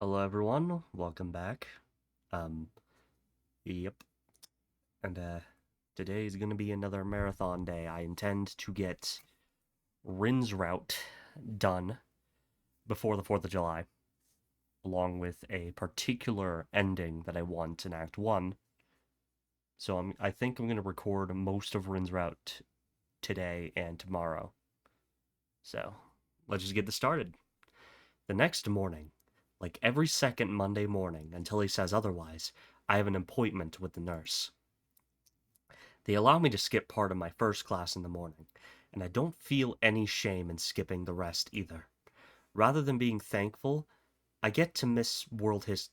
Hello everyone, welcome back. Um, yep. And today is gonna be another marathon day. I intend to get Rin's route done before the 4th of July, along with a particular ending that I want in Act 1. So I think I'm gonna record most of Rin's route today and tomorrow. So, let's just get this started. The next morning, like every second Monday morning until he says otherwise, I have an appointment with the nurse. They allow me to skip part of my first class in the morning, and I don't feel any shame in skipping the rest either. Rather than being thankful, I get to miss world his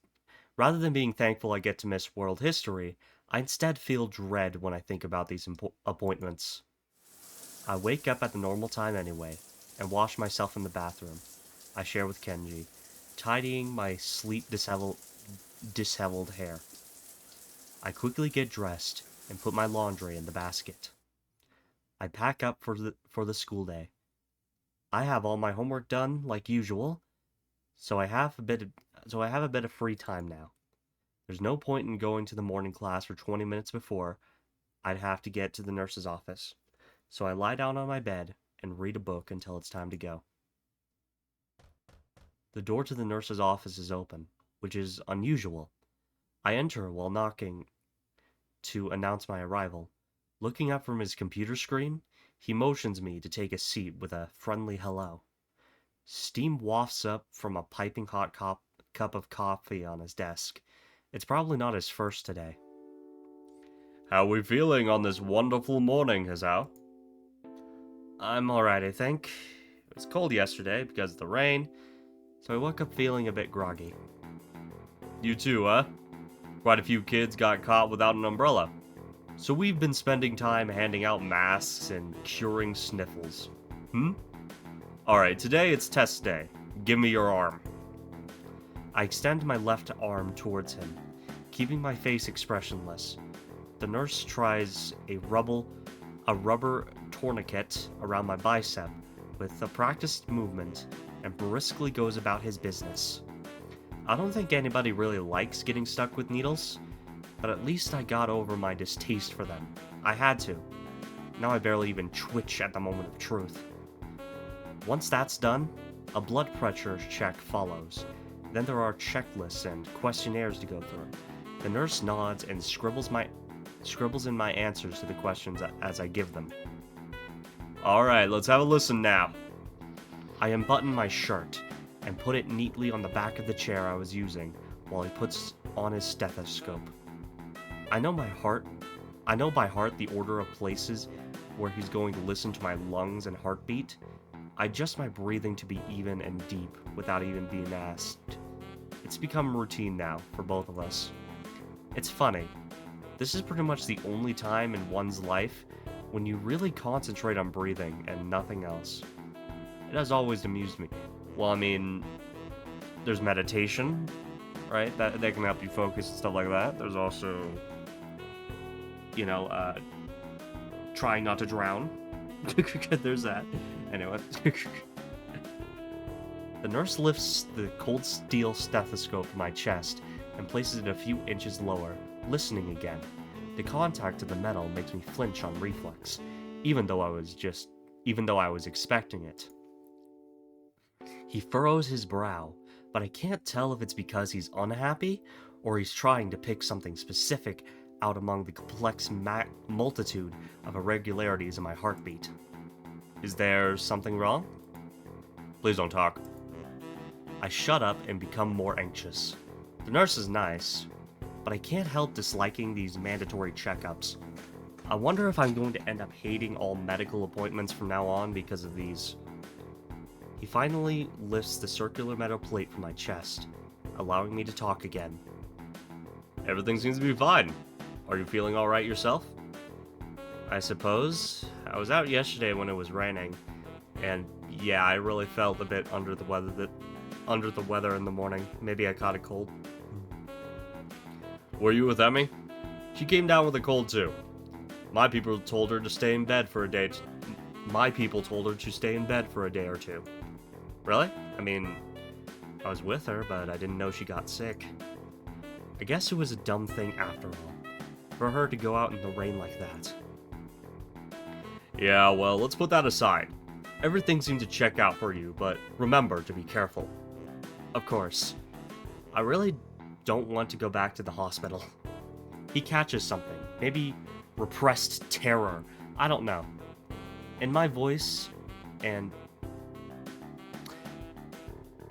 Rather than being thankful I get to miss world history, I instead feel dread when I think about these appointments. I wake up at the normal time anyway, and wash myself in the bathroom. I share with Kenji, tidying my sleep disheveled hair. I quickly get dressed and put my laundry in the basket. I pack up for the school day. I have all my homework done like usual, so I have a bit of free time now. There's no point in going to the morning class for 20 minutes before I'd have to get to the nurse's office. So I lie down on my bed and read a book until it's time to go. The door to the nurse's office is open, which is unusual. I enter while knocking to announce my arrival. Looking up from his computer screen, he motions me to take a seat with a friendly hello. Steam wafts up from a piping hot cup of coffee on his desk. It's probably not his first today. How we feeling on this wonderful morning, Hazao? I'm alright, I think. It was cold yesterday because of the rain, so I woke up feeling a bit groggy. You too, huh? Quite a few kids got caught without an umbrella. So we've been spending time handing out masks and curing sniffles. Alright, today it's test day. Give me your arm. I extend my left arm towards him, keeping my face expressionless. The nurse tries a rubber tourniquet around my bicep with a practiced movement and briskly goes about his business. I don't think anybody really likes getting stuck with needles, but at least I got over my distaste for them. I had to. Now I barely even twitch at the moment of truth. Once that's done, a blood pressure check follows. Then there are checklists and questionnaires to go through. The nurse nods and scribbles in my answers to the questions as I give them. Alright, let's have a listen now. I unbutton my shirt and put it neatly on the back of the chair I was using while he puts on his stethoscope. I know by heart the order of places where he's going to listen to my lungs and heartbeat. I adjust my breathing to be even and deep without even being asked. It's become routine now for both of us. It's funny. This is pretty much the only time in one's life when you really concentrate on breathing and nothing else. It has always amused me. Well, I mean, there's meditation, right? That can help you focus and stuff like that. There's also, trying not to drown. There's that. Anyway. The nurse lifts the cold steel stethoscope from my chest and places it a few inches lower, listening again. The contact of the metal makes me flinch on reflex, even though I was expecting it. He furrows his brow, but I can't tell if it's because he's unhappy or he's trying to pick something specific out among the complex multitude of irregularities in my heartbeat. Is there something wrong? Please don't talk. I shut up and become more anxious. The nurse is nice, but I can't help disliking these mandatory checkups. I wonder if I'm going to end up hating all medical appointments from now on because of these. He finally lifts the circular metal plate from my chest, allowing me to talk again. Everything seems to be fine. Are you feeling alright yourself? I suppose. I was out yesterday when it was raining, and yeah, I really felt a bit under the weather in the morning. Maybe I caught a cold. Were you with Emmy? She came down with a cold too. My people told her to stay in bed for a day. My people told her to stay in bed for a day or two. Really? I mean, I was with her, but I didn't know she got sick. I guess it was a dumb thing after all, for her to go out in the rain like that. Yeah, well, let's put that aside. Everything seemed to check out for you, but remember to be careful. Of course. I really don't want to go back to the hospital. He catches something, maybe repressed terror, I don't know. In my voice, and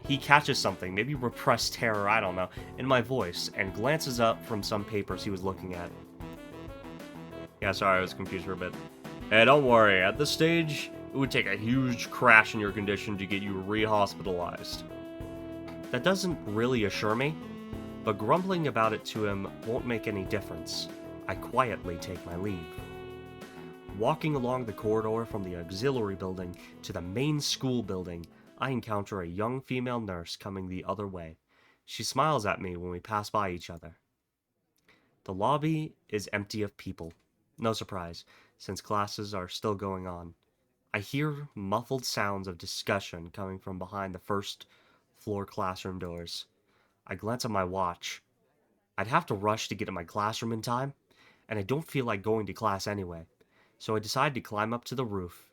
he catches something, maybe repressed terror, I don't know, in my voice, and glances up from some papers he was looking at. Yeah, sorry, I was confused for a bit. Hey, don't worry, at this stage, it would take a huge crash in your condition to get you re-hospitalized. That doesn't really assure me, but grumbling about it to him won't make any difference. I quietly take my leave. Walking along the corridor from the auxiliary building to the main school building, I encounter a young female nurse coming the other way. She smiles at me when we pass by each other. The lobby is empty of people. No surprise, since classes are still going on. I hear muffled sounds of discussion coming from behind the first floor classroom doors. I glance at my watch. I'd have to rush to get to my classroom in time, and I don't feel like going to class anyway, so I decide to climb up to the roof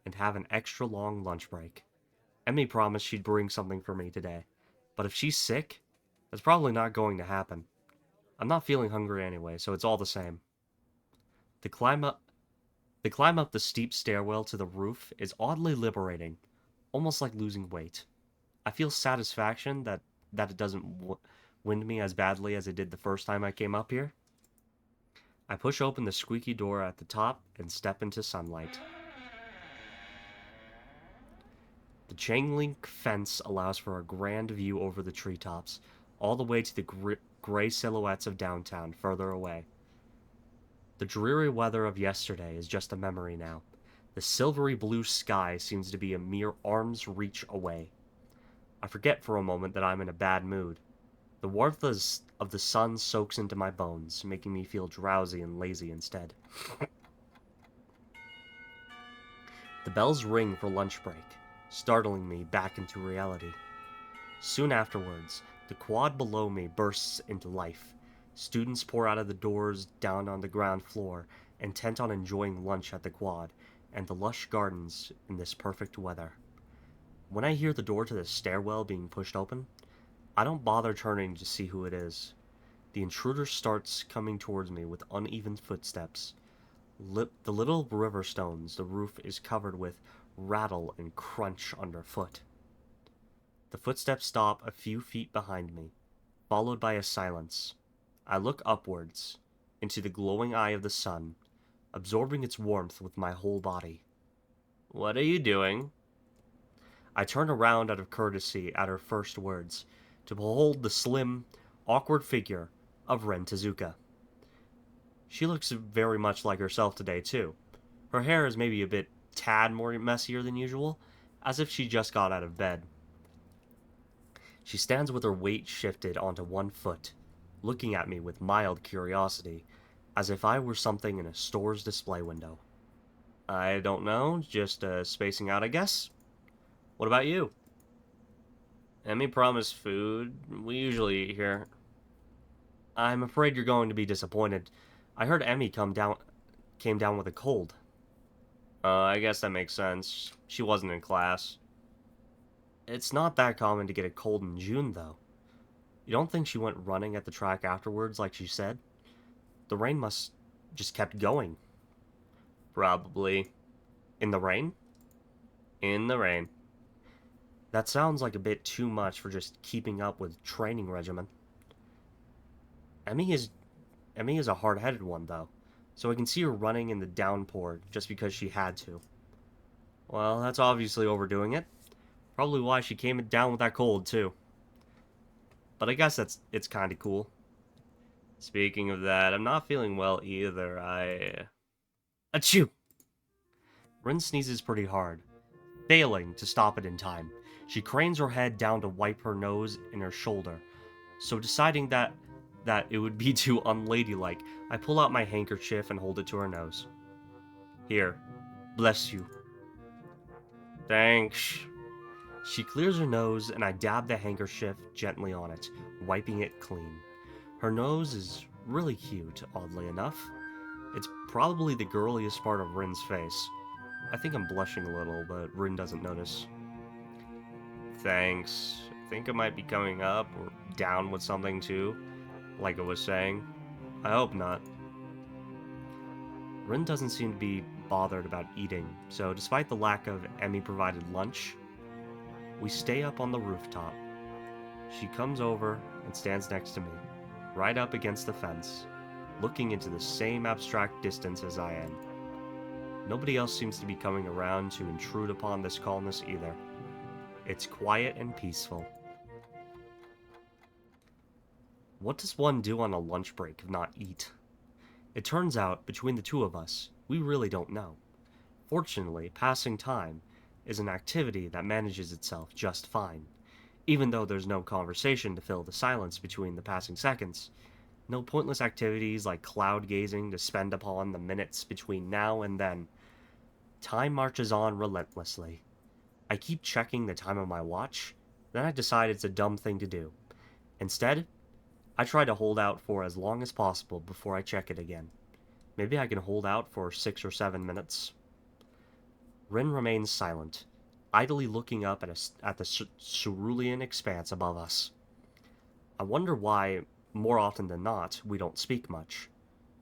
and have an extra long lunch break. Emmy promised she'd bring something for me today, but if she's sick, that's probably not going to happen. I'm not feeling hungry anyway, so it's all the same. The climb up the steep stairwell to the roof is oddly liberating, almost like losing weight. I feel satisfaction that it doesn't wind me as badly as it did the first time I came up here. I push open the squeaky door at the top and step into sunlight. The chain link fence allows for a grand view over the treetops, all the way to the gray silhouettes of downtown further away. The dreary weather of yesterday is just a memory now. The silvery blue sky seems to be a mere arm's reach away. I forget for a moment that I'm in a bad mood. The warmth of the sun soaks into my bones, making me feel drowsy and lazy instead. The bells ring for lunch break, startling me back into reality. Soon afterwards, the quad below me bursts into life. Students pour out of the doors down on the ground floor, intent on enjoying lunch at the quad and the lush gardens in this perfect weather. When I hear the door to the stairwell being pushed open, I don't bother turning to see who it is. The intruder starts coming towards me with uneven footsteps. The little river stones the roof is covered with rattle and crunch underfoot. The footsteps stop a few feet behind me, followed by a silence. I look upwards, into the glowing eye of the sun, absorbing its warmth with my whole body. What are you doing? I turn around out of courtesy at her first words, to behold the slim, awkward figure of Ren Tezuka. She looks very much like herself today, too. Her hair is maybe a tad more messier than usual, as if she just got out of bed. She stands with her weight shifted onto one foot, looking at me with mild curiosity, as if I were something in a store's display window. I don't know, just spacing out, I guess. What about you? Emmy promised food. We usually eat here. I'm afraid you're going to be disappointed. I heard Emmy came down with a cold. I guess that makes sense. She wasn't in class. It's not that common to get a cold in June, though. You don't think she went running at the track afterwards like she said? The rain must just kept going. Probably. In the rain? In the rain. That sounds like a bit too much for just keeping up with training regimen. Emmy is a hard-headed one, though, so I can see her running in the downpour just because she had to. Well, that's obviously overdoing it. Probably why she came down with that cold, too. But I guess it's kind of cool. Speaking of that, I'm not feeling well either. Achoo! Rin sneezes pretty hard, failing to stop it in time. She cranes her head down to wipe her nose and her shoulder, so deciding that it would be too unladylike, I pull out my handkerchief and hold it to her nose. Here, bless you. Thanks. She clears her nose, and I dab the handkerchief gently on it, wiping it clean. Her nose is really cute, oddly enough. It's probably the girliest part of Rin's face. I think I'm blushing a little, but Rin doesn't notice. Thanks. I think it might be coming up or down with something too, like I was saying. I hope not. Rin doesn't seem to be bothered about eating, so despite the lack of Emmy-provided lunch, we stay up on the rooftop. She comes over and stands next to me, right up against the fence, looking into the same abstract distance as I am. Nobody else seems to be coming around to intrude upon this calmness either. It's quiet and peaceful. What does one do on a lunch break if not eat? It turns out, between the two of us, we really don't know. Fortunately, passing time is an activity that manages itself just fine. Even though there's no conversation to fill the silence between the passing seconds, no pointless activities like cloud gazing to spend upon the minutes between now and then. Time marches on relentlessly. I keep checking the time on my watch, then I decide it's a dumb thing to do. Instead, I try to hold out for as long as possible before I check it again. Maybe I can hold out for 6 or 7 minutes. Rin remains silent, idly looking up at the cerulean expanse above us. I wonder why, more often than not, we don't speak much.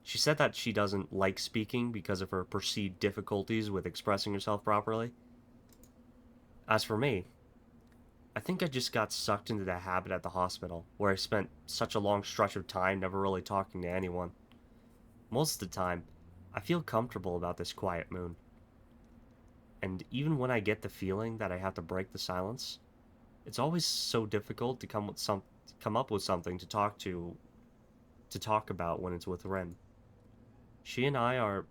She said that she doesn't like speaking because of her perceived difficulties with expressing herself properly. As for me, I think I just got sucked into the habit at the hospital, where I spent such a long stretch of time never really talking to anyone. Most of the time, I feel comfortable about this quiet moon. And even when I get the feeling that I have to break the silence, it's always so difficult to come up with something to talk about when it's with Ren. She and I are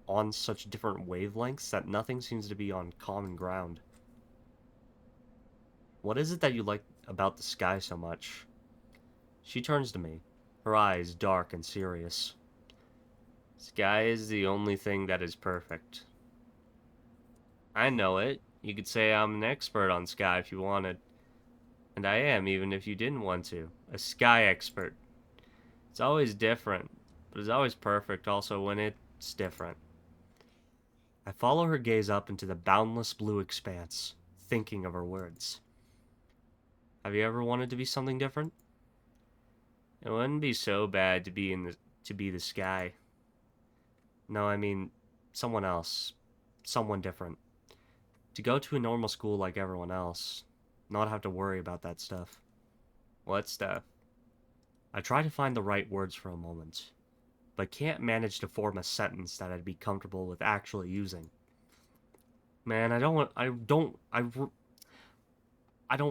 on such different wavelengths that nothing seems to be on common ground. What is it that you like about the sky so much? She turns to me, her eyes dark and serious. Sky is the only thing that is perfect. I know it. You could say I'm an expert on sky if you wanted. And I am, even if you didn't want to. A sky expert. It's always different, but it's always perfect also when it's different. I follow her gaze up into the boundless blue expanse, thinking of her words. Have you ever wanted to be something different? It wouldn't be so bad to be the sky. No, I mean someone else, someone different. To go to a normal school like everyone else, not have to worry about that stuff. What stuff? I try to find the right words for a moment, but can't manage to form a sentence that I'd be comfortable with actually using. Man, I don't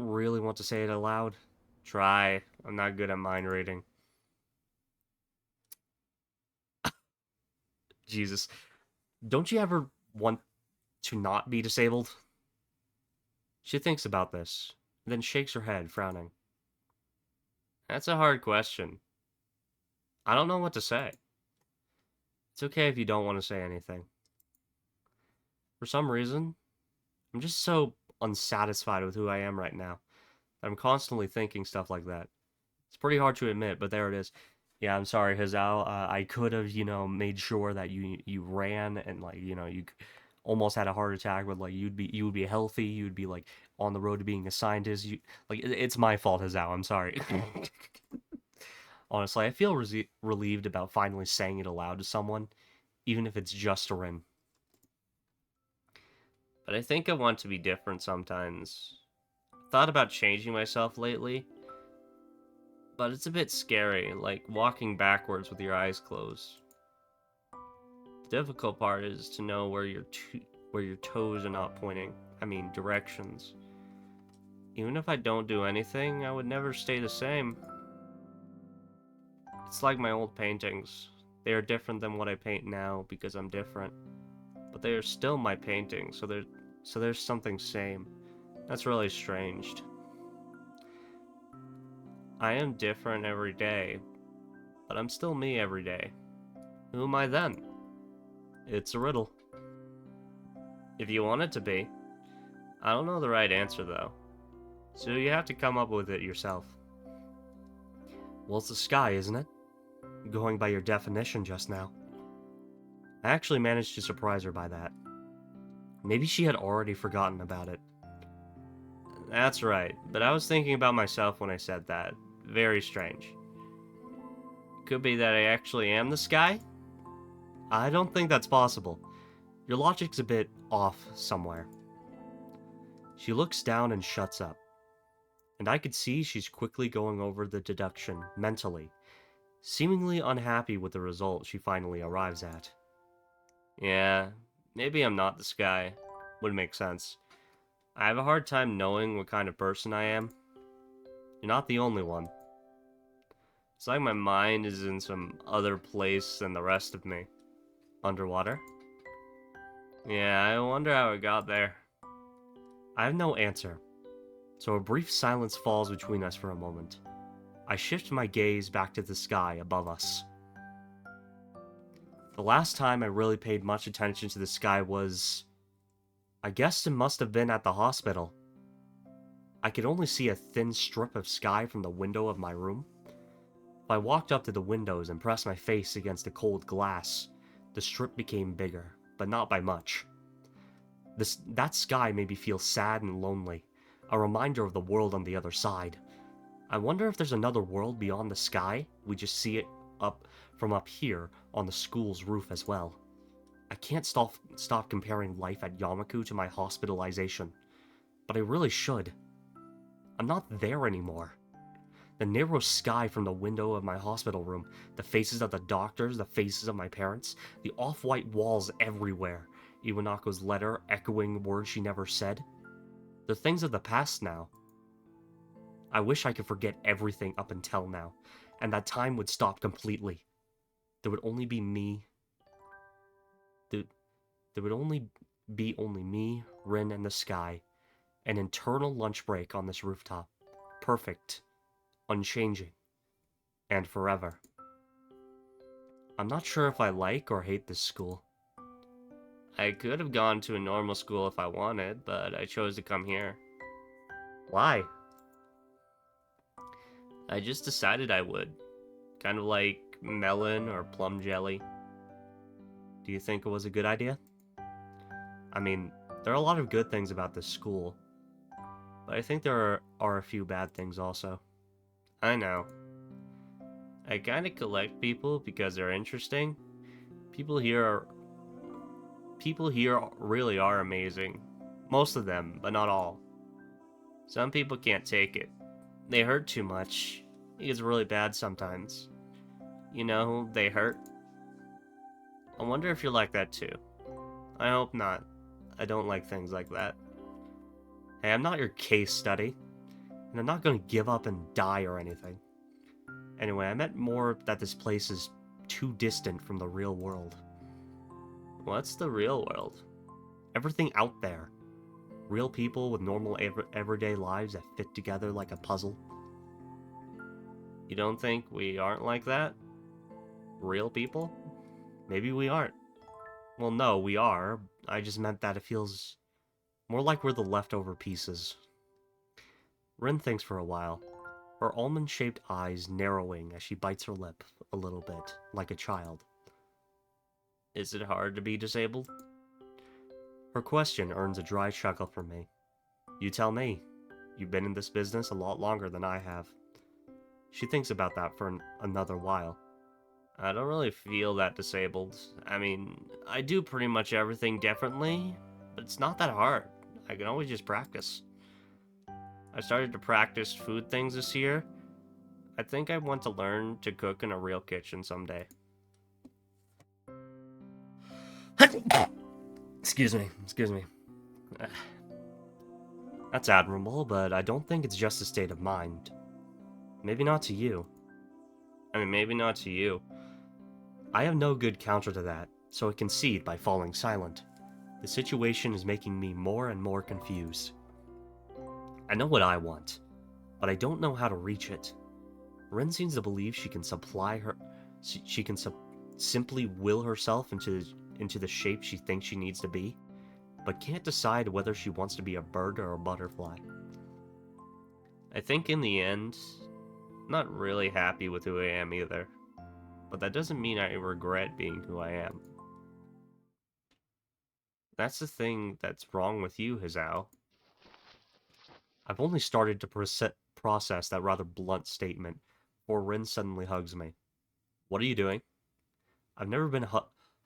really want to say it aloud. Try. I'm not good at mind reading. Jesus. Don't you ever want to not be disabled? She thinks about this, then shakes her head, frowning. That's a hard question. I don't know what to say. It's okay if you don't want to say anything. For some reason, I'm just so unsatisfied with who I am right now. I'm constantly thinking stuff like that. It's pretty hard to admit, but there it is. Yeah, I'm sorry, Hazal. I could have, made sure that you ran and you almost had a heart attack, but like you would be healthy. You'd be like on the road to being a scientist. It's my fault, Hazal. I'm sorry. Honestly, I feel relieved about finally saying it aloud to someone, even if it's just a Rin. But I think I want to be different sometimes. Thought about changing myself lately, but it's a bit scary, like walking backwards with your eyes closed. The difficult part is to know where your toes are not pointing. I mean, directions. Even if I don't do anything, I would never stay the same. It's like my old paintings. They are different than what I paint now because I'm different. But they are still my paintings, so there's something same. That's really strange. I am different every day, but I'm still me every day. Who am I then? It's a riddle. If you want it to be. I don't know the right answer, though. So you have to come up with it yourself. Well, it's the sky, isn't it? Going by your definition just now. I actually managed to surprise her by that. Maybe she had already forgotten about it. That's right, but I was thinking about myself when I said that. Very strange. Could be that I actually am the sky? I don't think that's possible. Your logic's a bit off somewhere. She looks down and shuts up. And I could see she's quickly going over the deduction mentally, seemingly unhappy with the result she finally arrives at. Yeah, maybe I'm not the sky. Would make sense. I have a hard time knowing what kind of person I am. You're not the only one. It's like my mind is in some other place than the rest of me. Underwater? Yeah, I wonder how it got there. I have no answer, so a brief silence falls between us for a moment. I shift my gaze back to the sky above us. The last time I really paid much attention to the sky was... I guess it must have been at the hospital. I could only see a thin strip of sky from the window of my room. If I walked up to the windows and pressed my face against the cold glass, the strip became bigger, but not by much. That sky made me feel sad and lonely, a reminder of the world on the other side. I wonder if there's another world beyond the sky. We just see it from up here on the school's roof as well. I can't stop comparing life at Yamaku to my hospitalization, but I really should. I'm not there anymore. The narrow sky from the window of my hospital room, the faces of the doctors, the faces of my parents, the off-white walls everywhere, Iwanako's letter echoing words she never said. They're things of the past now. I wish I could forget everything up until now, and that time would stop completely. There would only be me. There would only be me, Rin, and the sky. An eternal lunch break on this rooftop. Perfect. Unchanging. And forever. I'm not sure if I like or hate this school. I could have gone to a normal school if I wanted, but I chose to come here. Why? I just decided I would. Kind of like melon or plum jelly. Do you think it was a good idea? I mean, there are a lot of good things about this school, but I think there are a few bad things also. I know. I kind of collect people because they're interesting. People here really are amazing. Most of them, but not all. Some people can't take it. They hurt too much. It gets really bad sometimes. You know, they hurt. I wonder if you're like that too. I hope not. I don't like things like that. Hey, I'm not your case study. And I'm not going to give up and die or anything. Anyway, I meant more that this place is too distant from the real world. What's the real world? Everything out there. Real people with normal everyday lives that fit together like a puzzle. You don't think we aren't like that? Real people? Maybe we aren't. Well, no, we are. I just meant that it feels more like we're the leftover pieces. Rin thinks for a while, her almond-shaped eyes narrowing as she bites her lip a little bit, like a child. Is it hard to be disabled? Her question earns a dry chuckle from me. You tell me. You've been in this business a lot longer than I have. She thinks about that for another while. I don't really feel that disabled. I mean, I do pretty much everything differently, but it's not that hard. I can always just practice. I started to practice food things this year. I think I want to learn to cook in a real kitchen someday. Excuse me. That's admirable, but I don't think it's just a state of mind. Maybe not to you. Maybe not to you. I have no good counter to that, so I concede by falling silent. The situation is making me more and more confused. I know what I want, but I don't know how to reach it. Ren seems to believe she can simply will herself into the shape she thinks she needs to be, but can't decide whether she wants to be a bird or a butterfly. I think in the end, I'm not really happy with who I am either. But that doesn't mean I regret being who I am. That's the thing that's wrong with you, Hizao. I've only started to process that rather blunt statement before Rin suddenly hugs me. What are you doing? I've never been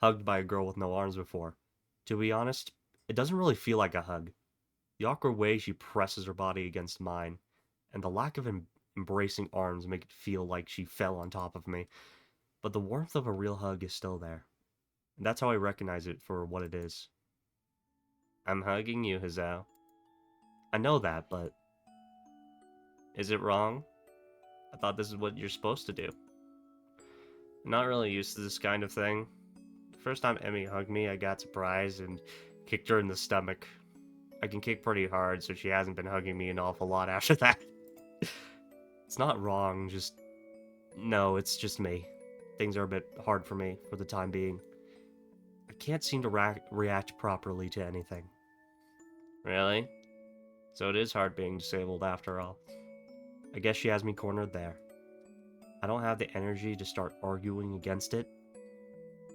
hugged by a girl with no arms before. To be honest, it doesn't really feel like a hug. The awkward way she presses her body against mine, and the lack of embracing arms make it feel like she fell on top of me. But the warmth of a real hug is still there. And that's how I recognize it for what it is. I'm hugging you, Hizao. I know that, but is it wrong? I thought this is what you're supposed to do. I'm not really used to this kind of thing. The first time Emmy hugged me, I got surprised and kicked her in the stomach. I can kick pretty hard, so she hasn't been hugging me an awful lot after that. It's not wrong, just... No, it's just me. Things are a bit hard for me for the time being. I can't seem to react properly to anything. Really? So it is hard being disabled after all. I guess she has me cornered there. I don't have the energy to start arguing against it,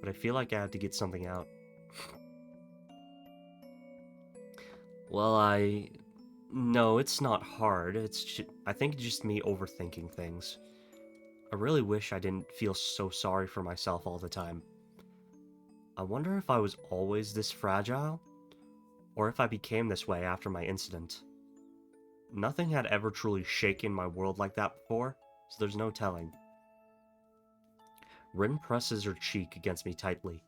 but I feel like I have to get something out. Well, No, it's not hard. I think it's just me overthinking things. I really wish I didn't feel so sorry for myself all the time. I wonder if I was always this fragile, or if I became this way after my incident. Nothing had ever truly shaken my world like that before, so there's no telling. Rin presses her cheek against me tightly.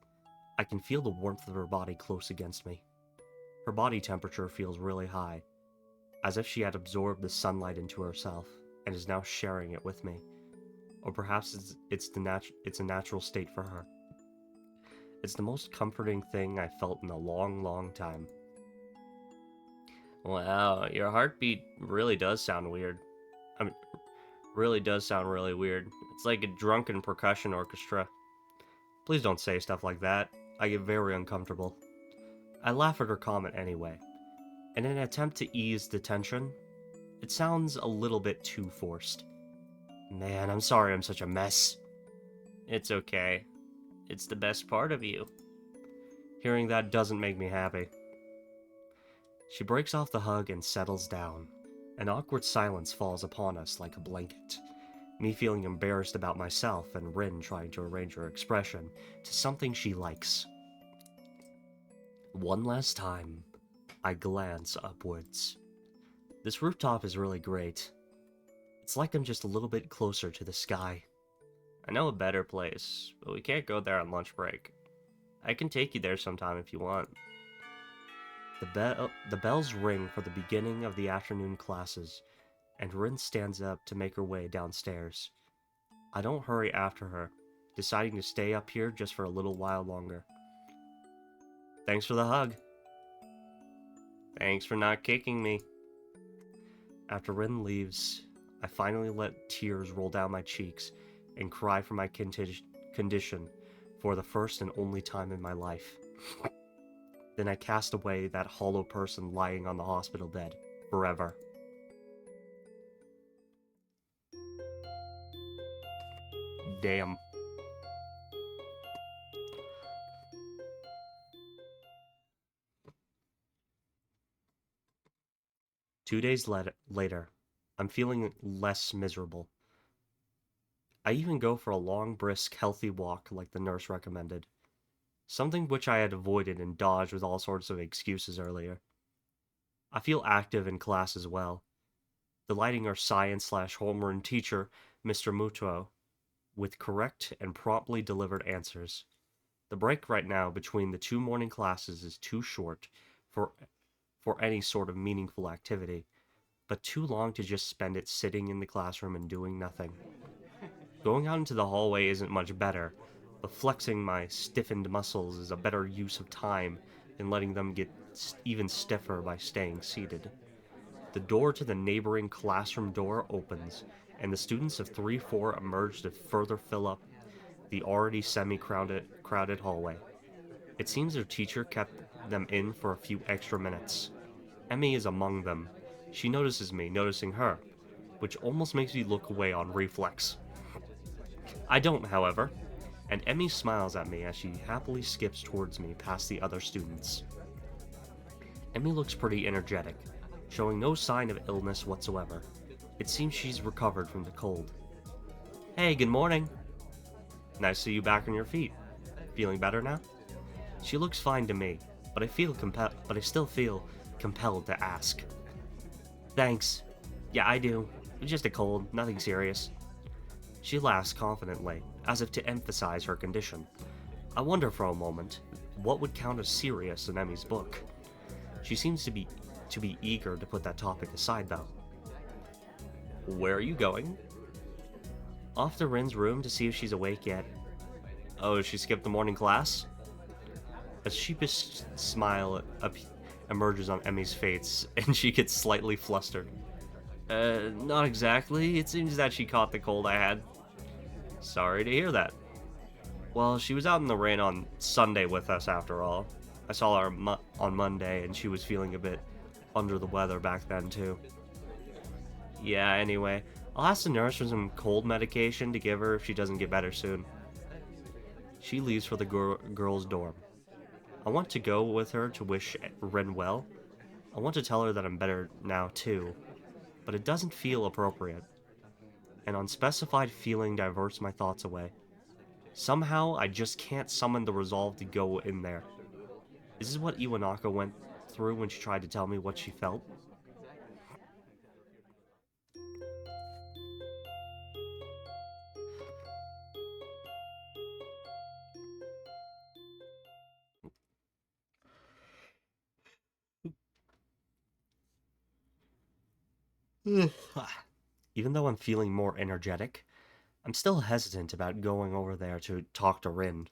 I can feel the warmth of her body close against me. Her body temperature feels really high, as if she had absorbed the sunlight into herself and is now sharing it with me. Or perhaps it's a natural state for her. It's the most comforting thing I've felt in a long, long time. Wow, your heartbeat really does sound weird. I mean, really does sound really weird. It's like a drunken percussion orchestra. Please don't say stuff like that. I get very uncomfortable. I laugh at her comment anyway. In an attempt to ease the tension, it sounds a little bit too forced. Man, I'm sorry I'm such a mess. It's okay. It's the best part of you. Hearing that doesn't make me happy. She breaks off the hug and settles down. An awkward silence falls upon us like a blanket. Me feeling embarrassed about myself and Rin trying to arrange her expression to something she likes. One last time, I glance upwards. This rooftop is really great. It's like I'm just a little bit closer to the sky. I know a better place, but we can't go there on lunch break. I can take you there sometime if you want. The bells ring for the beginning of the afternoon classes, and Rin stands up to make her way downstairs. I don't hurry after her, deciding to stay up here just for a little while longer. Thanks for the hug. Thanks for not kicking me. After Rin leaves, I finally let tears roll down my cheeks and cry for my condition for the first and only time in my life. Then I cast away that hollow person lying on the hospital bed forever. Damn. Two days later, I'm feeling less miserable. I even go for a long, brisk, healthy walk like the nurse recommended. Something which I had avoided and dodged with all sorts of excuses earlier. I feel active in class as well, delighting our science/homeroom teacher, Mr. Muto, with correct and promptly delivered answers. The break right now between the two morning classes is too short for any sort of meaningful activity, but too long to just spend it sitting in the classroom and doing nothing. Going out into the hallway isn't much better, but flexing my stiffened muscles is a better use of time than letting them get even stiffer by staying seated. The door to the neighboring classroom door opens, and the students of 3-4 emerge to further fill up the already semi-crowded hallway. It seems their teacher kept them in for a few extra minutes. Emmy is among them. She notices me, noticing her. which almost makes me look away on reflex. I don't, however, and Emmy smiles at me as she happily skips towards me past the other students. Emmy looks pretty energetic, showing no sign of illness whatsoever. It seems she's recovered from the cold. Hey, good morning. Nice to see you back on your feet. Feeling better now? She looks fine to me, but I still feel compelled to ask. Thanks. Yeah, I do. Just a cold, nothing serious. She laughs confidently, as if to emphasize her condition. I wonder for a moment, what would count as serious in Emmy's book? She seems to be eager to put that topic aside, though. Where are you going? Off to Rin's room to see if she's awake yet. Oh, she skipped the morning class? A sheepish smile emerges on Emmy's face, and she gets slightly flustered. Not exactly. It seems that she caught the cold I had. Sorry to hear that. Well, she was out in the rain on Sunday with us, after all. I saw her on Monday, and she was feeling a bit under the weather back then, too. Yeah, anyway, I'll ask the nurse for some cold medication to give her if she doesn't get better soon. She leaves for the girls' dorm. I want to go with her to wish Rin well. I want to tell her that I'm better now, too, but it doesn't feel appropriate. An unspecified feeling diverts my thoughts away. Somehow, I just can't summon the resolve to go in there. Is this what Iwanaka went through when she tried to tell me what she felt? Even though I'm feeling more energetic, I'm still hesitant about going over there to talk to Rin.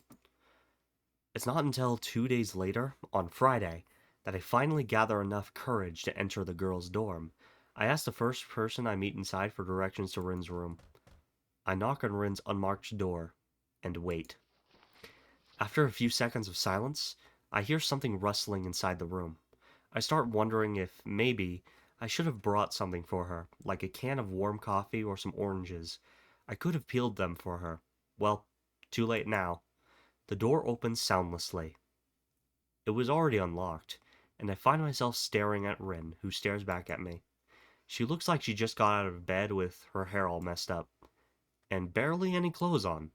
It's not until 2 days later, on Friday, that I finally gather enough courage to enter the girls' dorm. I ask the first person I meet inside for directions to Rin's room. I knock on Rin's unmarked door, and wait. After a few seconds of silence, I hear something rustling inside the room. I start wondering if, maybe, I should have brought something for her, like a can of warm coffee or some oranges. I could have peeled them for her. Well, too late now. The door opens soundlessly. It was already unlocked, and I find myself staring at Rin, who stares back at me. She looks like she just got out of bed with her hair all messed up, and barely any clothes on.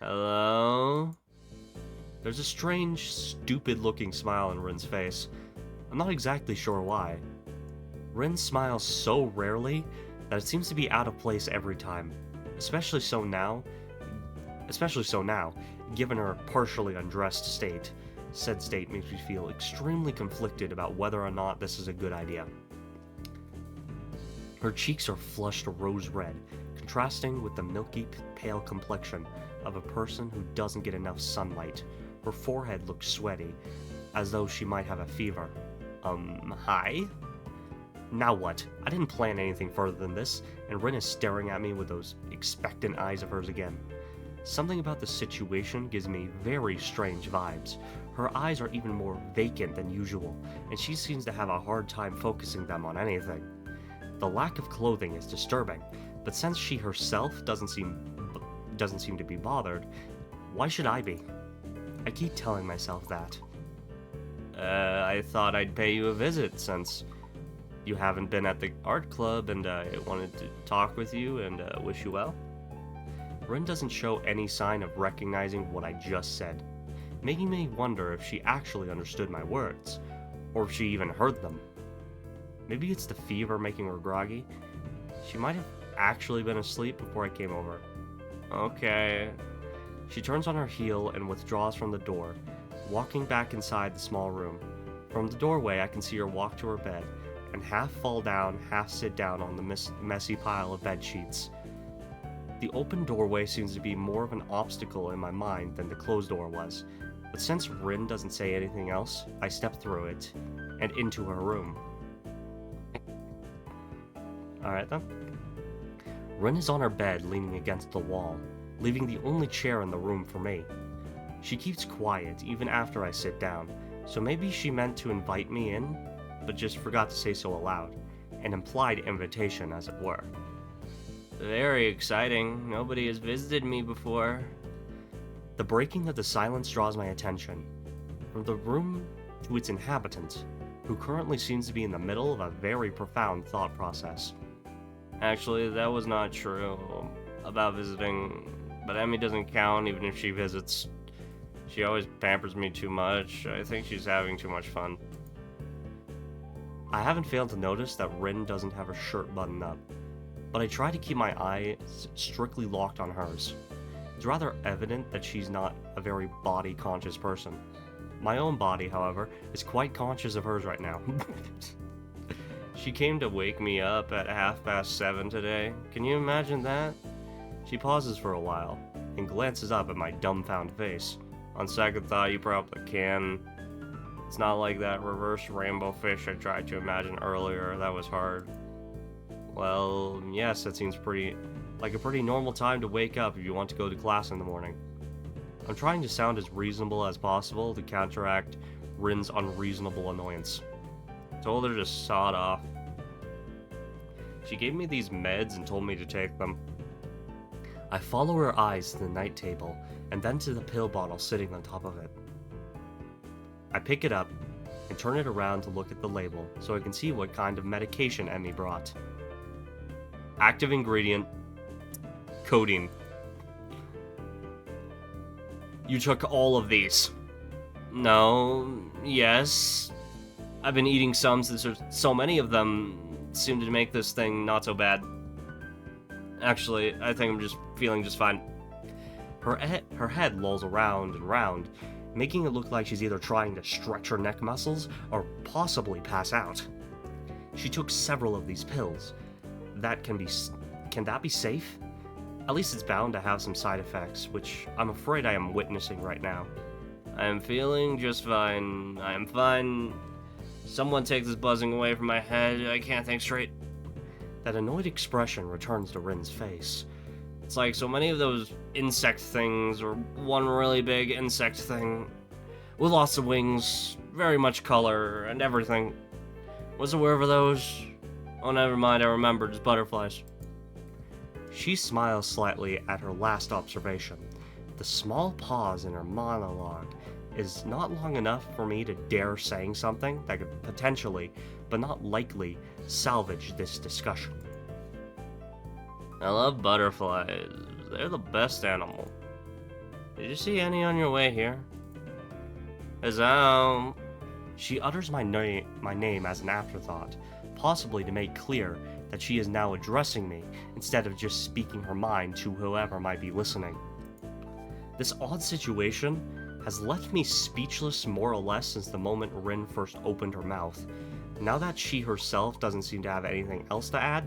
Hello? There's a strange, stupid-looking smile on Rin's face. I'm not exactly sure why. Rin smiles so rarely that it seems to be out of place every time, especially so now, given her partially undressed state. Said state makes me feel extremely conflicted about whether or not this is a good idea. Her cheeks are flushed rose red, contrasting with the milky pale complexion of a person who doesn't get enough sunlight. Her forehead looks sweaty, as though she might have a fever. Hi? Now what? I didn't plan anything further than this, and Rin is staring at me with those expectant eyes of hers again. Something about the situation gives me very strange vibes. Her eyes are even more vacant than usual, and she seems to have a hard time focusing them on anything. The lack of clothing is disturbing, but since she herself doesn't seem to be bothered, why should I be? I keep telling myself that. I thought I'd pay you a visit since you haven't been at the art club, and I wanted to talk with you and wish you well. Rin doesn't show any sign of recognizing what I just said, making me wonder if she actually understood my words, or if she even heard them. Maybe it's the fever making her groggy. She might have actually been asleep before I came over. Okay. She turns on her heel and withdraws from the door, walking back inside the small room. From the doorway, I can see her walk to her bed, and half fall down, half sit down on the messy pile of bed sheets. The open doorway seems to be more of an obstacle in my mind than the closed door was, but since Rin doesn't say anything else, I step through it, and into her room. Alright then. Rin is on her bed leaning against the wall, leaving the only chair in the room for me. She keeps quiet even after I sit down, so maybe she meant to invite me in, but just forgot to say so aloud. an implied invitation, as it were. Very exciting. Nobody has visited me before. The breaking of the silence draws my attention. From the room to its inhabitant, who currently seems to be in the middle of a very profound thought process. Actually, that was not true about visiting, but Emmy doesn't count even if she visits. She always pampers me too much. I think she's having too much fun. I haven't failed to notice that Rin doesn't have her shirt buttoned up, but I try to keep my eyes strictly locked on hers. It's rather evident that she's not a very body-conscious person. My own body, however, is quite conscious of hers right now. She came to wake me up at 7:30 today. Can you imagine that? She pauses for a while, and glances up at my dumbfounded face. On second thought, you probably can. It's not like that reverse rainbow fish I tried to imagine earlier. That was hard. Well, yes, that seems like a pretty normal time to wake up if you want to go to class in the morning. I'm trying to sound as reasonable as possible to counteract Rin's unreasonable annoyance. Told her to sod off. She gave me these meds and told me to take them. I follow her eyes to the night table and then to the pill bottle sitting on top of it. I pick it up and turn it around to look at the label so I can see what kind of medication Emmy brought. Active ingredient, codeine. You took all of these. No, yes. I've been eating some since there's so many of them seem to make this thing not so bad. Actually, I think I'm just feeling just fine. Her head lolls around and round, making it look like she's either trying to stretch her neck muscles or possibly pass out. She took several of these pills. Can that be safe? At least it's bound to have some side effects, which I'm afraid I am witnessing right now. I am feeling just fine. I am fine. Someone take this buzzing away from my head. I can't think straight. That annoyed expression returns to Rin's face. It's like so many of those insect things, or one really big insect thing, with lots of wings, very much color, and everything. Was aware of those? Oh, never mind, I remembered, it's butterflies. She smiles slightly at her last observation. The small pause in her monologue is not long enough for me to dare saying something that could potentially, but not likely, salvage this discussion. I love butterflies. They're the best animal. Did you see any on your way here? Azam. She utters my name as an afterthought, possibly to make clear that she is now addressing me instead of just speaking her mind to whoever might be listening. This odd situation has left me speechless more or less since the moment Rin first opened her mouth. Now that she herself doesn't seem to have anything else to add,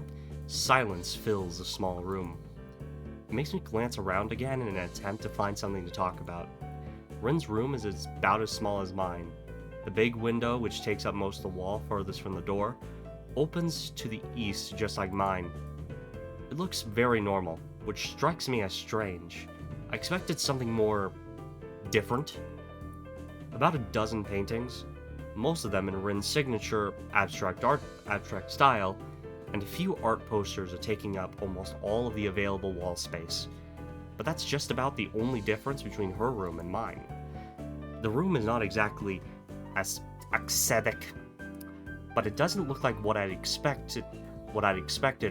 silence fills the small room. It makes me glance around again in an attempt to find something to talk about. Rin's room is about as small as mine. The big window, which takes up most of the wall furthest from the door, opens to the east just like mine. It looks very normal, which strikes me as strange. I expected something more different. About a dozen paintings, most of them in Rin's signature abstract style, and a few art posters are taking up almost all of the available wall space. But that's just about the only difference between her room and mine. The room is not exactly as aesthetic, but it doesn't look like what I'd expected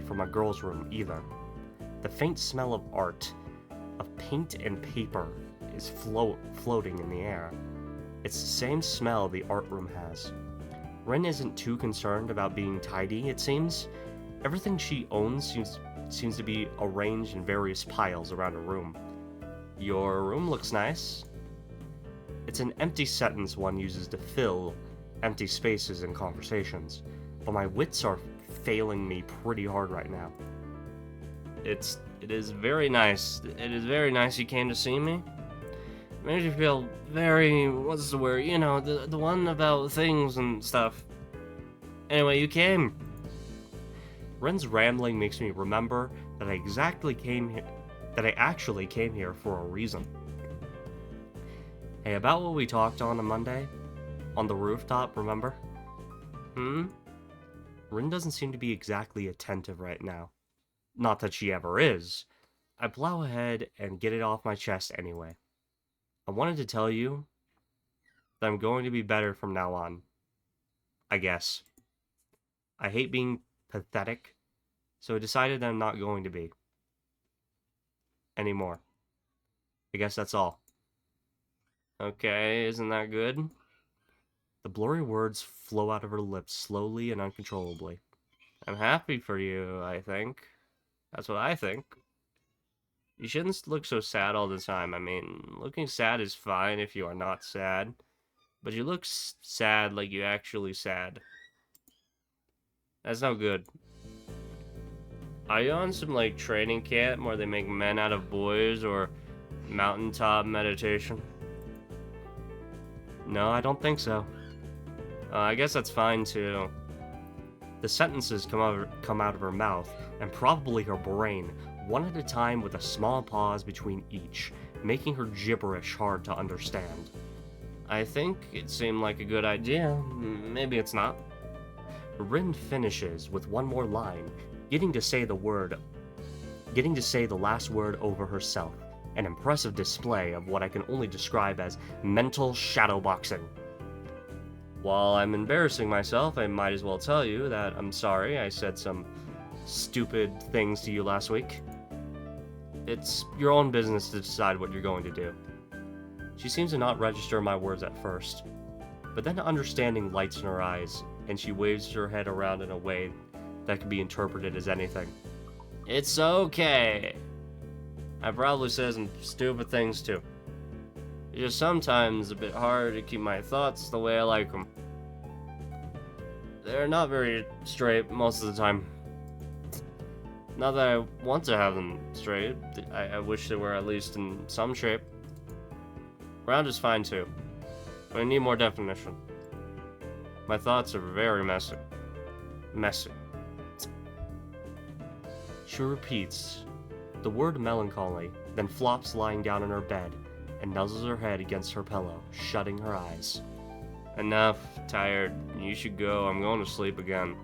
from a girl's room either. The faint smell of art, of paint and paper, is floating in the air. It's the same smell the art room has. Rin isn't too concerned about being tidy, it seems. Everything she owns seems to be arranged in various piles around her room. Your room looks nice. It's an empty sentence one uses to fill empty spaces in conversations, but my wits are failing me pretty hard right now. It is very nice. It is very nice you came to see me. It made you feel very, what's the word, you know, the one about things and stuff. Anyway, you came. Ren's rambling makes me remember that I actually came here for a reason. Hey, about what we talked on Monday? On the rooftop, remember? Rin doesn't seem to be exactly attentive right now. Not that she ever is. I plow ahead and get it off my chest anyway. I wanted to tell you that I'm going to be better from now on. I guess. I hate being pathetic, so I decided that I'm not going to be. Anymore. I guess that's all. Okay, isn't that good? The blurry words flow out of her lips slowly and uncontrollably. I'm happy for you, I think. That's what I think. You shouldn't look so sad all the time. I mean, looking sad is fine if you are not sad. But you look sad like you actually sad. That's no good. Are you on some, like, training camp where they make men out of boys or mountaintop meditation? No, I don't think so. I guess that's fine, too. The sentences come out of her mouth, and probably her brain, one at a time with a small pause between each, making her gibberish hard to understand. I think it seemed like a good idea. Maybe it's not. Rin finishes with one more line, getting to say the last word over herself. An impressive display of what I can only describe as mental shadowboxing. While I'm embarrassing myself, I might as well tell you that I'm sorry I said some stupid things to you last week. It's your own business to decide what you're going to do. She seems to not register my words at first, but then understanding lights in her eyes, and she waves her head around in a way that can be interpreted as anything. It's okay. I probably said some stupid things too. It's just sometimes a bit hard to keep my thoughts the way I like them. They're not very straight most of the time. Not that I want to have them straight. I wish they were at least in some shape. Round is fine too, but I need more definition. My thoughts are very messy. Messy. She repeats the word melancholy, then flops lying down in her bed and nuzzles her head against her pillow, shutting her eyes. Enough. Tired. You should go. I'm going to sleep again.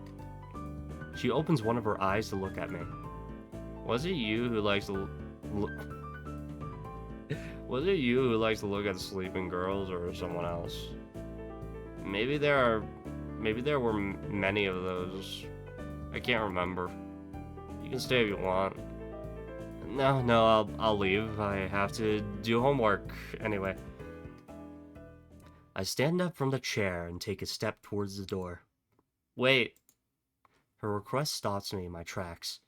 She opens one of her eyes to look at me. Was it you who likes to Was it you who likes to look at sleeping girls, or someone else? Maybe there were many of those. I can't remember. You can stay if you want. No, I'll leave. I have to do homework anyway. I stand up from the chair and take a step towards the door. Wait. Her request stops me in my tracks.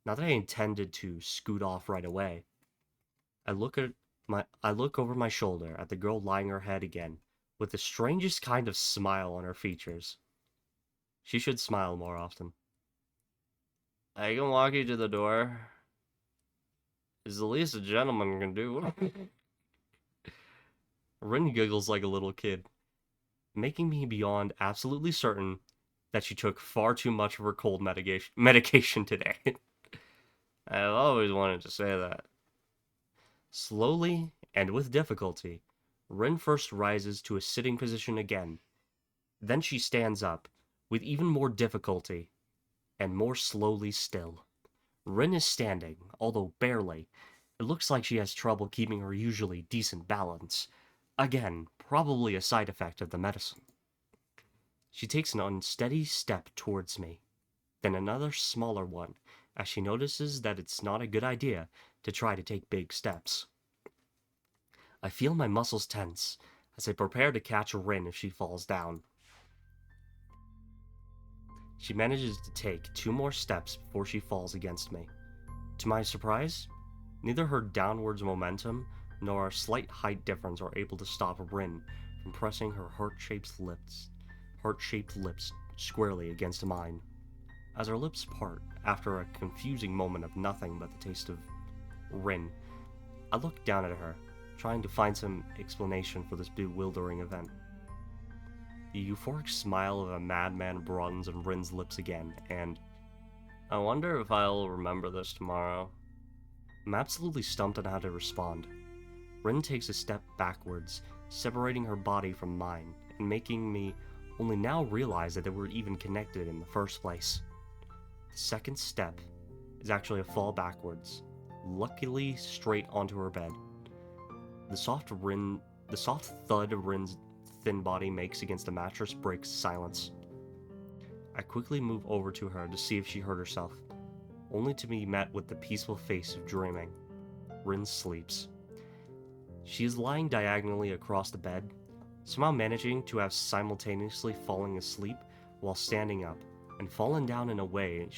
Not that I intended to scoot off right away. I look over my shoulder at the girl lying her head again, with the strangest kind of smile on her features. She should smile more often. I can walk you to the door. It's the least a gentleman can do. Rin giggles like a little kid, making me beyond absolutely certain that she took far too much of her cold medication today. I've always wanted to say that. Slowly and with difficulty, Rin first rises to a sitting position again. Then she stands up, with even more difficulty, and more slowly still. Rin is standing, although barely. It looks like she has trouble keeping her usually decent balance. Again, probably a side effect of the medicine. She takes an unsteady step towards me, then another smaller one, as she notices that it's not a good idea to try to take big steps. I feel my muscles tense as I prepare to catch Rin if she falls down. She manages to take 2 more steps before she falls against me. To my surprise, neither her downwards momentum nor our slight height difference are able to stop Rin from pressing her heart-shaped lips squarely against mine. As our lips part, after a confusing moment of nothing but the taste of Rin, I look down at her, trying to find some explanation for this bewildering event. The euphoric smile of a madman broadens on Rin's lips again, and I wonder if I'll remember this tomorrow. I'm absolutely stumped on how to respond. Rin takes a step backwards, separating her body from mine, and making me only now realize that they were even connected in the first place. The second step is actually a fall backwards, luckily straight onto her bed. The soft thud Rin's thin body makes against the mattress breaks silence. I quickly move over to her to see if she hurt herself, only to be met with the peaceful face of dreaming. Rin sleeps. She is lying diagonally across the bed, somehow managing to have simultaneously falling asleep while standing up, and fallen down in a way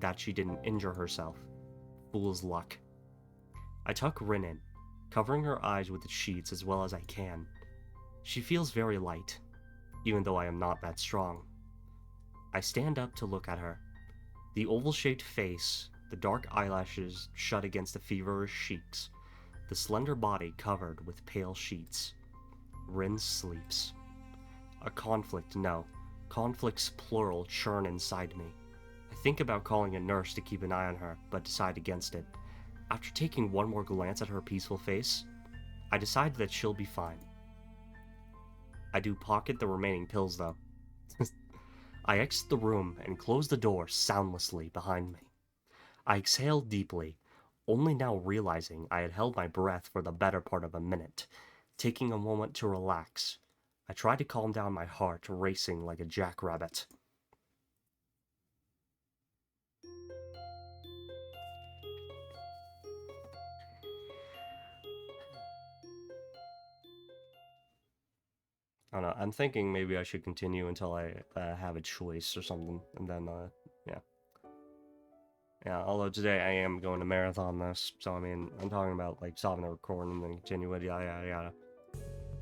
that she didn't injure herself. Fool's luck. I tuck Rin in, covering her eyes with the sheets as well as I can. She feels very light, even though I am not that strong. I stand up to look at her. The oval-shaped face, the dark eyelashes shut against the feverish cheeks, the slender body covered with pale sheets. Rin sleeps. A conflicts plural churn inside me. I think about calling a nurse to keep an eye on her, but decide against it. After taking one more glance at her peaceful face, I decide that she'll be fine. I do pocket the remaining pills, though. I exit the room and close the door soundlessly behind me. I exhale deeply, only now realizing I had held my breath for the better part of a minute. Taking a moment to relax, I try to calm down my heart racing like a jackrabbit. I don't know, I'm thinking maybe I should continue until I have a choice or something, and then, yeah. Yeah, although today I am going to marathon this, so I mean, I'm talking about, like, stopping the recording and then continue it, yada yada yada.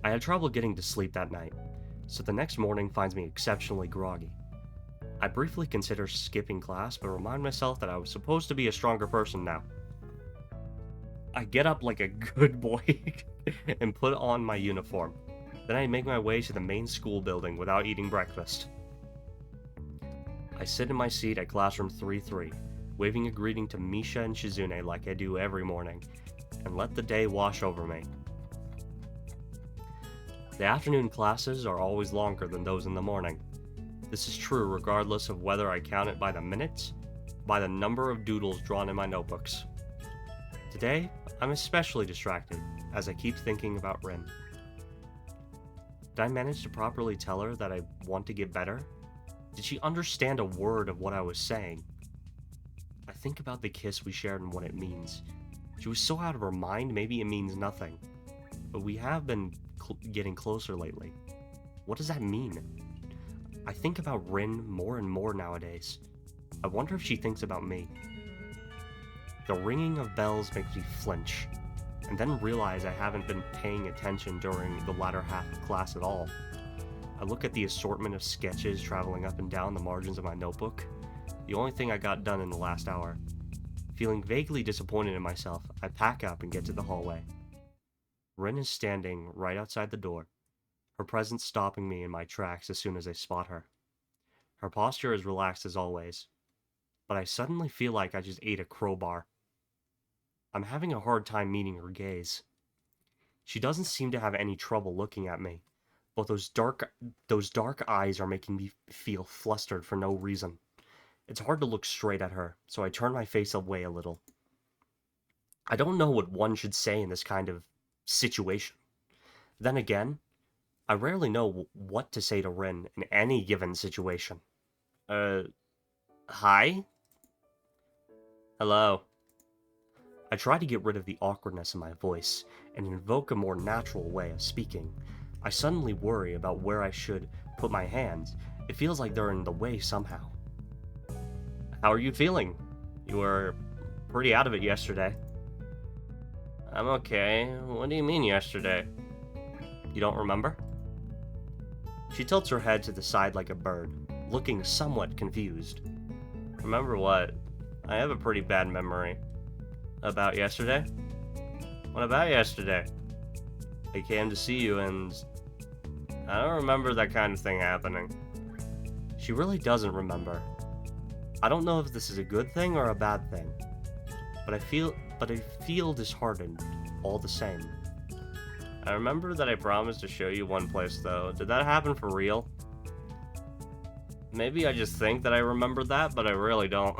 I had trouble getting to sleep that night, so the next morning finds me exceptionally groggy. I briefly consider skipping class, but remind myself that I was supposed to be a stronger person now. I get up like a good boy and put on my uniform. Then I make my way to the main school building without eating breakfast. I sit in my seat at classroom 3-3, waving a greeting to Misha and Shizune like I do every morning, and let the day wash over me. The afternoon classes are always longer than those in the morning. This is true regardless of whether I count it by the minutes, by the number of doodles drawn in my notebooks. Today, I'm especially distracted as I keep thinking about Rin. Did I manage to properly tell her that I want to get better? Did she understand a word of what I was saying? I think about the kiss we shared and what it means. She was so out of her mind, maybe it means nothing. But we have been getting closer lately. What does that mean? I think about Rin more and more nowadays. I wonder if she thinks about me. The ringing of bells makes me flinch, and then realize I haven't been paying attention during the latter half of class at all. I look at the assortment of sketches traveling up and down the margins of my notebook, the only thing I got done in the last hour. Feeling vaguely disappointed in myself, I pack up and get to the hallway. Rin is standing right outside the door, her presence stopping me in my tracks as soon as I spot her. Her posture is relaxed as always, but I suddenly feel like I just ate a crowbar. I'm having a hard time meeting her gaze. She doesn't seem to have any trouble looking at me, but those dark eyes are making me feel flustered for no reason. It's hard to look straight at her, so I turn my face away a little. I don't know what one should say in this kind of situation. Then again, I rarely know what to say to Rin in any given situation. Hi? Hello? I try to get rid of the awkwardness in my voice and invoke a more natural way of speaking. I suddenly worry about where I should put my hands. It feels like they're in the way somehow. How are you feeling? You were pretty out of it yesterday. I'm okay. What do you mean yesterday? You don't remember? She tilts her head to the side like a bird, looking somewhat confused. Remember what? I have a pretty bad memory. About yesterday? What about yesterday? I came to see you and I don't remember that kind of thing happening. She really doesn't remember. I don't know if this is a good thing or a bad thing, but I feel disheartened all the same. I remember that I promised to show you one place though. Did that happen for real? Maybe I just think that I remember that, but I really don't.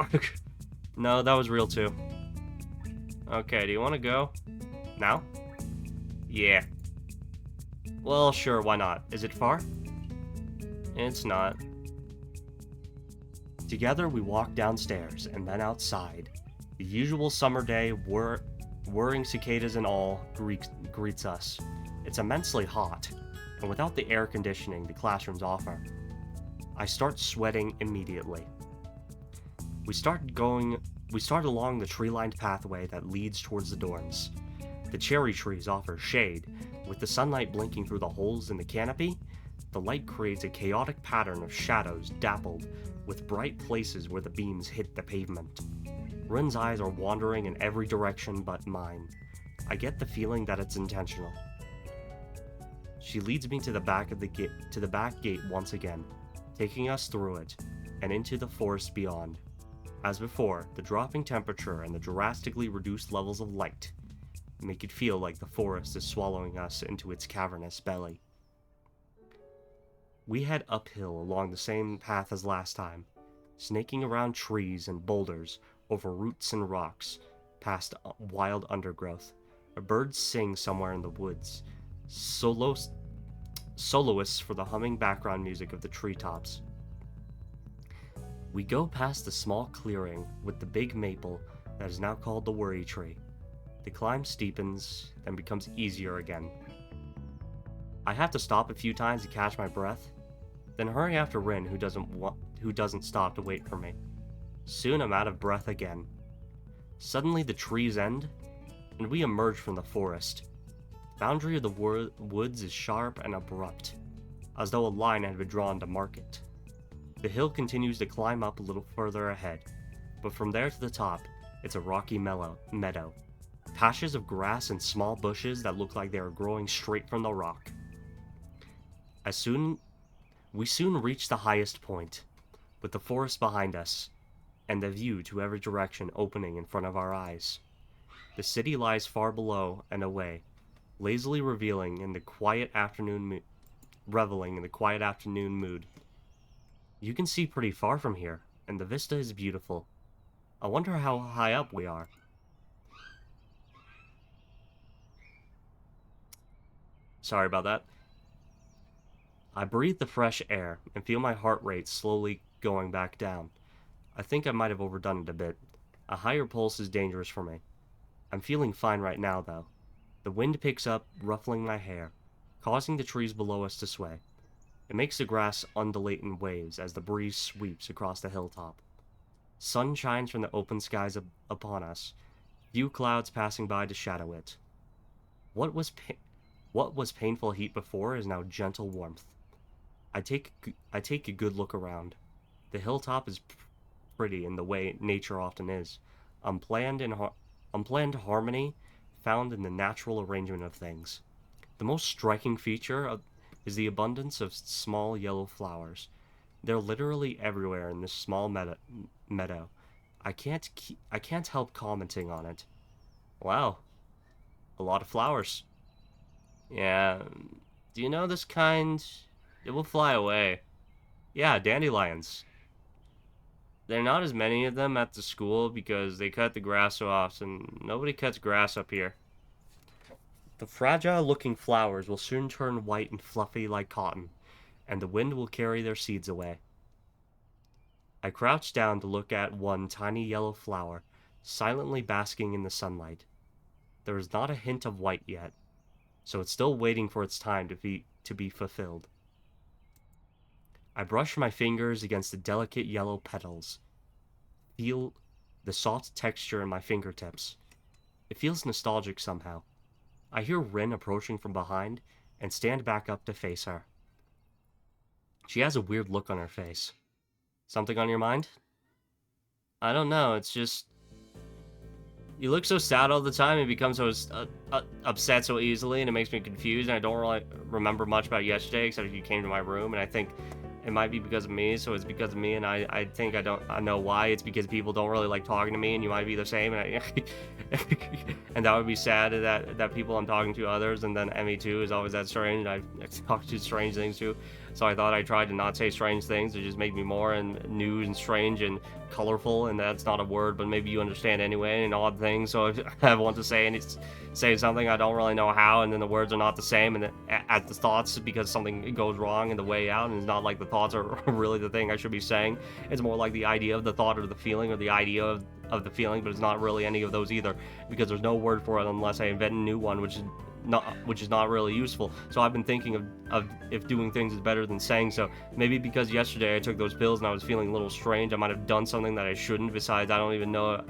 No, that was real too. Okay, do you want to go? Now? Yeah. Well, sure, why not? Is it far? It's not. Together we walk downstairs and then outside. The usual summer day, whirring cicadas and all, greets us. It's immensely hot, and without the air conditioning the classrooms offer, I start sweating immediately. We start along the tree-lined pathway that leads towards the dorms. The cherry trees offer shade. With the sunlight blinking through the holes in the canopy, the light creates a chaotic pattern of shadows dappled with bright places where the beams hit the pavement. Rin's eyes are wandering in every direction but mine. I get the feeling that it's intentional. She leads me to the back gate once again, taking us through it and into the forest beyond. As before, the dropping temperature and the drastically reduced levels of light make it feel like the forest is swallowing us into its cavernous belly. We head uphill along the same path as last time, snaking around trees and boulders, over roots and rocks, past wild undergrowth. A bird sings somewhere in the woods, soloists for the humming background music of the treetops. We go past the small clearing with the big maple that is now called the worry tree. The climb steepens, then becomes easier again. I have to stop a few times to catch my breath, then hurry after Rin, who doesn't stop to wait for me. Soon I'm out of breath again. Suddenly the trees end, and we emerge from the forest. The boundary of the woods is sharp and abrupt, as though a line had been drawn to mark it. The hill continues to climb up a little further ahead, but from there to the top, it's a rocky meadow. Patches of grass and small bushes that look like they are growing straight from the rock. We soon reach the highest point, with the forest behind us, and the view to every direction opening in front of our eyes. The city lies far below and away, lazily reveling in the quiet afternoon reveling in the quiet afternoon mood. You can see pretty far from here, and the vista is beautiful. I wonder how high up we are. Sorry about that. I breathe the fresh air and feel my heart rate slowly going back down. I think I might have overdone it a bit. A higher pulse is dangerous for me. I'm feeling fine right now, though. The wind picks up, ruffling my hair, causing the trees below us to sway. It makes the grass undulate in waves as the breeze sweeps across the hilltop. Sun shines from the open skies upon us, few clouds passing by to shadow it. What was painful heat before is now gentle warmth. I take a good look around. The hilltop is pretty in the way nature often is, unplanned harmony found in the natural arrangement of things. The most striking feature is the abundance of small yellow flowers. They're literally everywhere in this small meadow. I can't help commenting on it. Wow, a lot of flowers. Yeah, do you know this kind? It will fly away. Yeah, dandelions. There are not as many of them at the school because they cut the grass so often. Nobody cuts grass up here. The fragile-looking flowers will soon turn white and fluffy like cotton, and the wind will carry their seeds away. I crouch down to look at one tiny yellow flower, silently basking in the sunlight. There is not a hint of white yet, so it's still waiting for its time to be fulfilled. I brush my fingers against the delicate yellow petals, feel the soft texture in my fingertips. It feels nostalgic somehow. I hear Rin approaching from behind and stand back up to face her. She has a weird look on her face. Something on your mind? I don't know, it's just... You look so sad all the time and become so upset so easily, and it makes me confused, and I don't really remember much about yesterday except you came to my room, and I think it might be because of me, so it's because of me, and I think I know why. It's because people don't really like talking to me, and you might be the same, and and that would be sad that people I'm talking to others, and then Emmy too is always that strange. I talk to strange things too. So I thought I tried to not say strange things to just make me more and new and strange and colorful, and that's not a word, but maybe you understand anyway, an odd thing. So if I want to say and it's say something, I don't really know how, and then the words are not the same, and at the thoughts because something goes wrong in the way out, and it's not like the thoughts are really the thing I should be saying. It's more like the idea of the thought or the feeling or the idea of the feeling, but it's not really any of those either because there's no word for it unless I invent a new one, which is not really useful. So I've been thinking of if doing things is better than saying so. Maybe because yesterday I took those pills and I was feeling a little strange, I might have done something that I shouldn't. Besides, I don't even know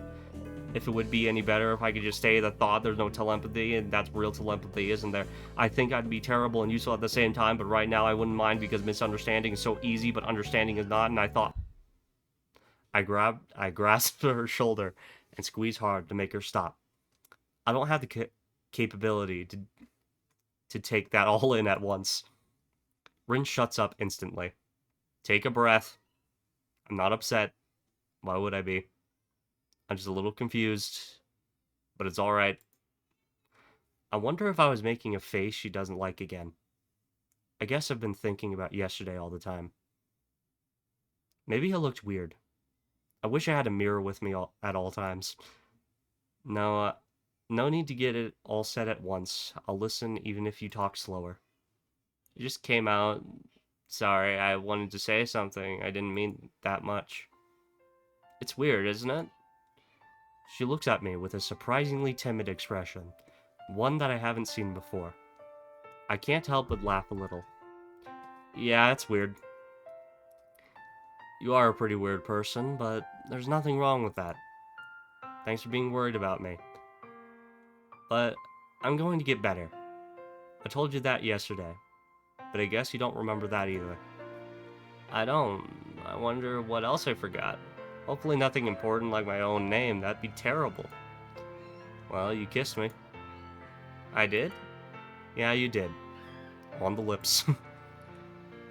if it would be any better if I could just say the thought. There's no telepathy, and that's real telepathy, isn't there? I think I'd be terrible and useful at the same time, but right now I wouldn't mind because misunderstanding is so easy, but understanding is not, and I thought... I grasped her shoulder and squeezed hard to make her stop. I don't have the capability to take that all in at once. Rin shuts up instantly. Take a breath. I'm not upset. Why would I be? I'm just a little confused, but it's alright. I wonder if I was making a face she doesn't like again. I guess I've been thinking about yesterday all the time. Maybe I looked weird. I wish I had a mirror with me at all times. No, no need to get it all said at once. I'll listen even if you talk slower. It just came out. Sorry, I wanted to say something. I didn't mean that much. It's weird, isn't it? She looks at me with a surprisingly timid expression, one that I haven't seen before. I can't help but laugh a little. Yeah, it's weird. You are a pretty weird person, but there's nothing wrong with that. Thanks for being worried about me. But I'm going to get better. I told you that yesterday, but I guess you don't remember that either. I don't. I wonder what else I forgot. Hopefully nothing important like my own name. That'd be terrible. Well, you kissed me. I did? Yeah, you did. On the lips.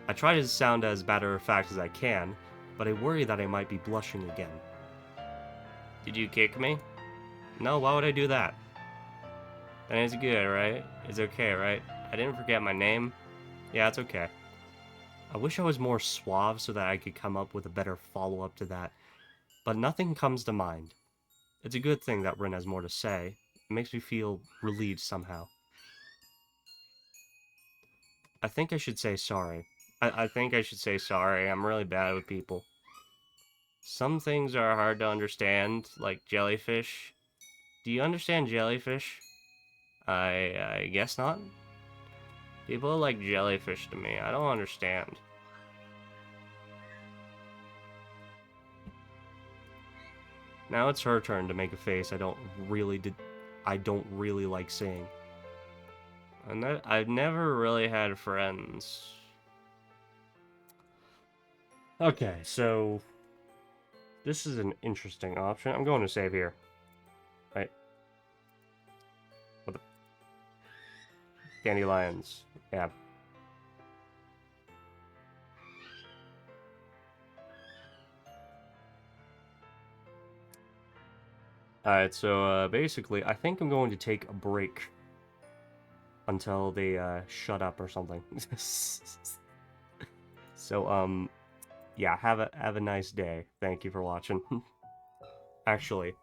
I try to sound as matter of fact as I can, but I worry that I might be blushing again. Did you kick me? No, why would I do that? Then it's good, right? It's okay, right? I didn't forget my name. Yeah, it's okay. I wish I was more suave so that I could come up with a better follow-up to that, but nothing comes to mind. It's a good thing that Rin has more to say. It makes me feel relieved somehow. I think I should say sorry. I think I should say sorry. I'm really bad with people. Some things are hard to understand, like jellyfish. Do you understand jellyfish? I guess not. People are like jellyfish to me. I don't understand. Now it's her turn to make a face I don't really like seeing. I've never really had friends. Okay, so this is an interesting option. I'm going to save here. Right. What the... Dandelions. Yeah. Alright, so basically, I think I'm going to take a break until they shut up or something. So, yeah, have a nice day. Thank you for watching. Actually,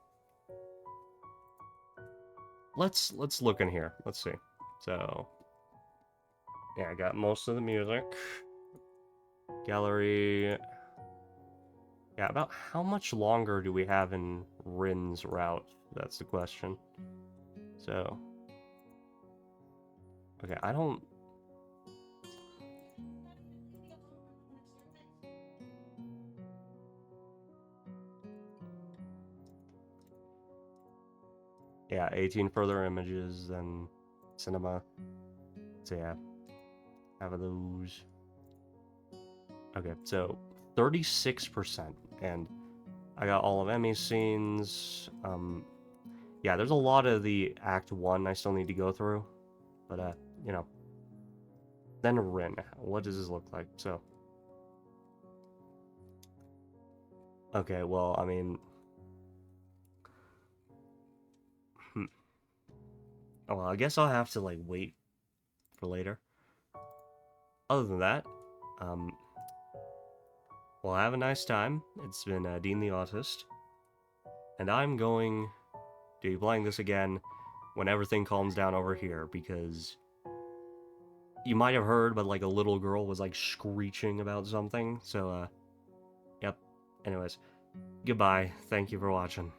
let's look in here. Let's see. So, yeah, I got most of the music. Gallery. Yeah, about how much longer do we have in Rin's route? That's the question. So, okay, I don't... Yeah, 18 further images, then cinema. So yeah, have those. Okay, so 36%, and I got all of Emmy's scenes. Yeah, there's a lot of the Act 1 I still need to go through, but you know. Then Rin, what does this look like? So, okay, well, I mean, oh, well, I guess I'll have to like wait for later. Other than that, Um, well, have a nice time. It's been Dean the Autist. And I'm going to be playing this again when everything calms down over here, because you might have heard, but like a little girl was like screeching about something. So, yep. Anyways, goodbye. Thank you for watching.